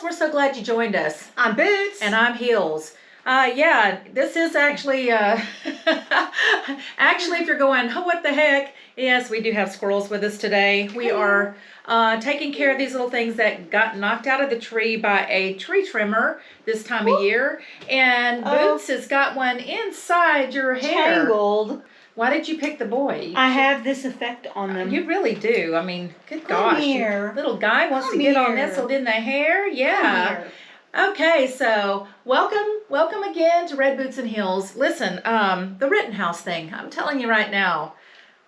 We're so glad you joined us. I'm Boots. And I'm Heels. Yeah, this is actually, actually, if you're going, oh, what the heck? Yes, we do have squirrels with us today. We are taking care of these little things that got knocked out of the tree by a tree trimmer this time of year. And Boots has got one inside your hair. Tangled. Why did you pick the boy? I have this effect on them. You really do. I mean, good gosh. Here. Little guy wants to get all nestled in the hair. Yeah. Okay, so welcome again to Red Boots and Heels. Listen, the Rittenhouse thing, I'm telling you right now,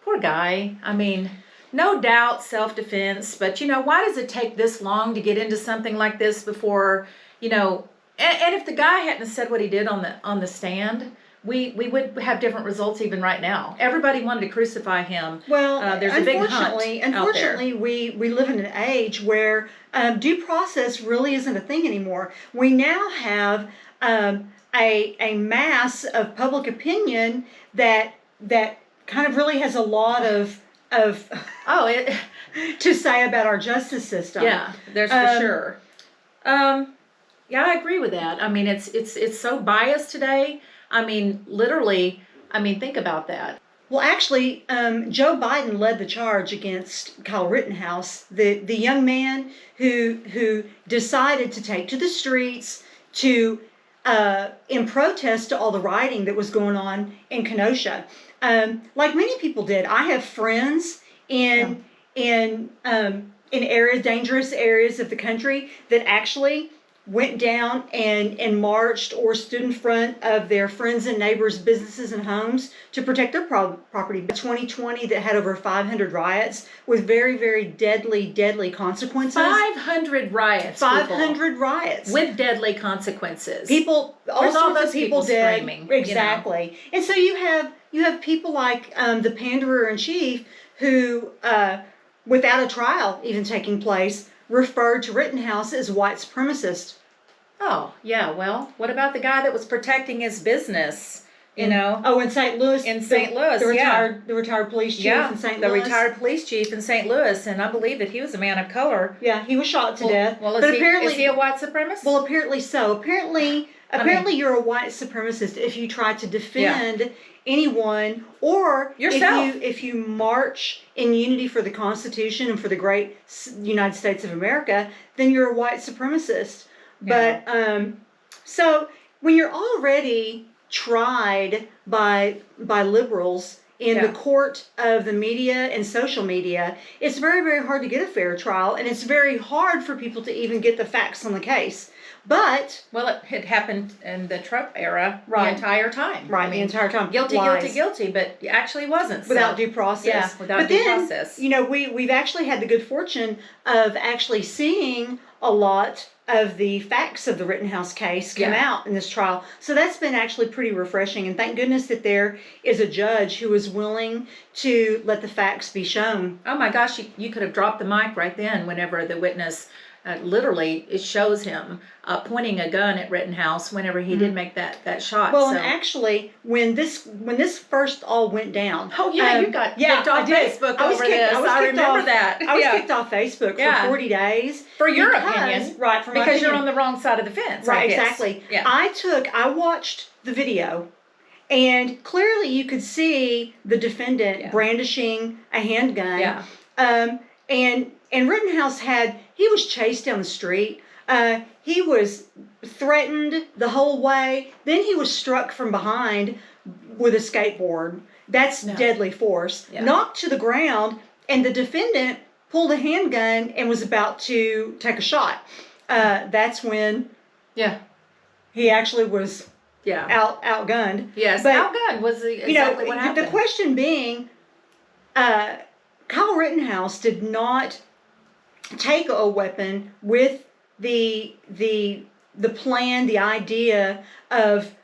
poor guy. I mean, no doubt self-defense, but you know, why does it take this long to get into something like this before, you know, and if the guy hadn't said what he did on the stand, we would have different results even right now. Everybody wanted to crucify him. Well, there's a big hunt unfortunately, we live in an age where due process really isn't a thing anymore. We now have a mass of public opinion that kind of really has a lot of to say about our justice system. Yeah, there's for sure. Yeah, I agree with that. I mean, it's so biased today. I mean, literally, think about that. Well, actually, Joe Biden led the charge against Kyle Rittenhouse, the young man who decided to take to the streets to in protest to all the rioting that was going on in Kenosha. Like many people did, I have friends in areas, dangerous areas of the country that actually went down and marched or stood in front of their friends and neighbors' businesses and homes to protect their property. 2020 that had over 500 riots with very, very deadly consequences. 500 riots. 500 riots. With deadly consequences. People, all sorts of people dead. Screaming, exactly. You know? And so you have people like the panderer-in-chief who, without a trial even taking place, referred to Rittenhouse as white supremacist. Oh, yeah. Well, what about the guy that was protecting his business? You know? Oh, in St. Louis? In St. Louis, the retired police chief in St. Louis? The retired police chief in St. Louis, and I believe that he was a man of color. Yeah, he was shot to death. Well, is he a white supremacist? Well, apparently so. Apparently you're a white supremacist if you try to defend anyone, or yourself. If you march in unity for the Constitution and for the great United States of America, then you're a white supremacist. Yeah. But so when you're already tried by liberals in the court of the media and social media, it's very, very hard to get a fair trial, and it's very hard for people to even get the facts on the case. But well, it had happened in the Trump era the entire time. Right, the entire time. Guilty, but actually wasn't. Without due process. Yeah, without due process. You know, we've actually had the good fortune of actually seeing a lot of the facts of the Rittenhouse case come out in this trial. So that's been actually pretty refreshing. And thank goodness that there is a judge who is willing to let the facts be shown. Oh my gosh, you could have dropped the mic right then whenever the witness, literally, it shows him pointing a gun at Rittenhouse whenever he did make that shot. Well, and actually, when this first all went down. Oh, yeah, you got kicked off Facebook over this. I remember that. I was kicked off Facebook for 40 days. For your opinion. Right, for my because opinion. You're on the wrong side of the fence. Right, exactly. Yeah. I watched the video, and clearly you could see the defendant brandishing a handgun. Yeah. And Rittenhouse he was chased down the street. He was threatened the whole way. Then he was struck from behind with a skateboard. That's deadly force. Yeah. Knocked to the ground, and the defendant pulled a handgun and was about to take a shot. That's when he actually was outgunned. Yes, but, outgunned was exactly what happened. The question being, Kyle Rittenhouse did not take a weapon with the plan, the idea of,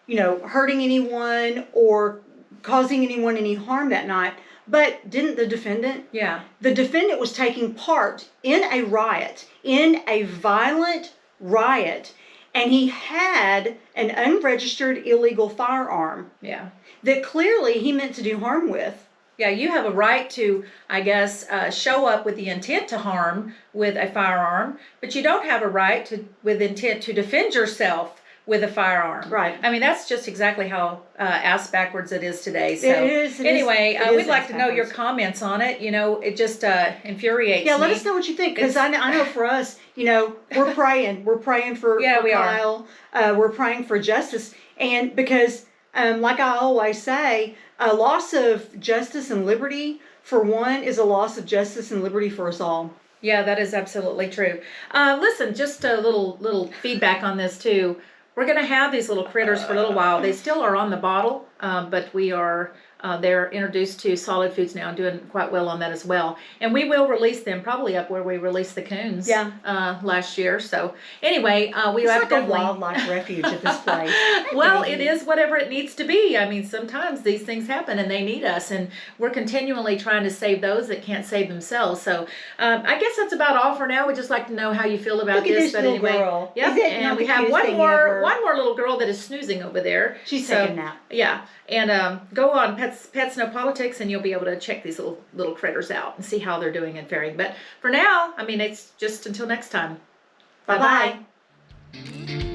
you know, hurting anyone or causing anyone any harm that night. But didn't the defendant? Yeah. The defendant was taking part in a riot, in a violent riot, and he had an unregistered illegal firearm. Yeah. That clearly he meant to do harm with. Yeah, you have a right to, I guess, show up with the intent to harm with a firearm, but you don't have a right to, with intent to defend yourself with a firearm. Right. I mean, that's just exactly how ass backwards it is today. So It is. anyway, it is we'd like ass to know your backwards. comments on it. You know, it just infuriates Yeah, me. let us know what you think, because I know for us, you know, we're praying. We're praying for, Yeah, for we are. Kyle. We're praying for justice. And because, like I always say, a loss of justice and liberty for one is a loss of justice and liberty for us all. Yeah, that is absolutely true. Listen, just a little feedback on this too. We're going to have these little critters for a little while. They still are on the bottle, but we are they're introduced to solid foods now and doing quite well on that as well. And we will release them probably up where we released the coons last year. So anyway, we It's have like definitely a wildlife refuge at this place. well, it is whatever it needs to be. I mean, sometimes these things happen and they need us, and we're continually trying to save those that can't save themselves. So I guess that's about all for now. We'd just like to know how you feel about Look at this. this little girl. Yep, Is it and not we the have cutest thing ever? one more little girl that is snoozing over there. She's taking a nap. Yeah, and go on Pets No Politics, and you'll be able to check these little critters out and see how they're doing and faring. But for now, I mean, it's just until next time. Bye bye.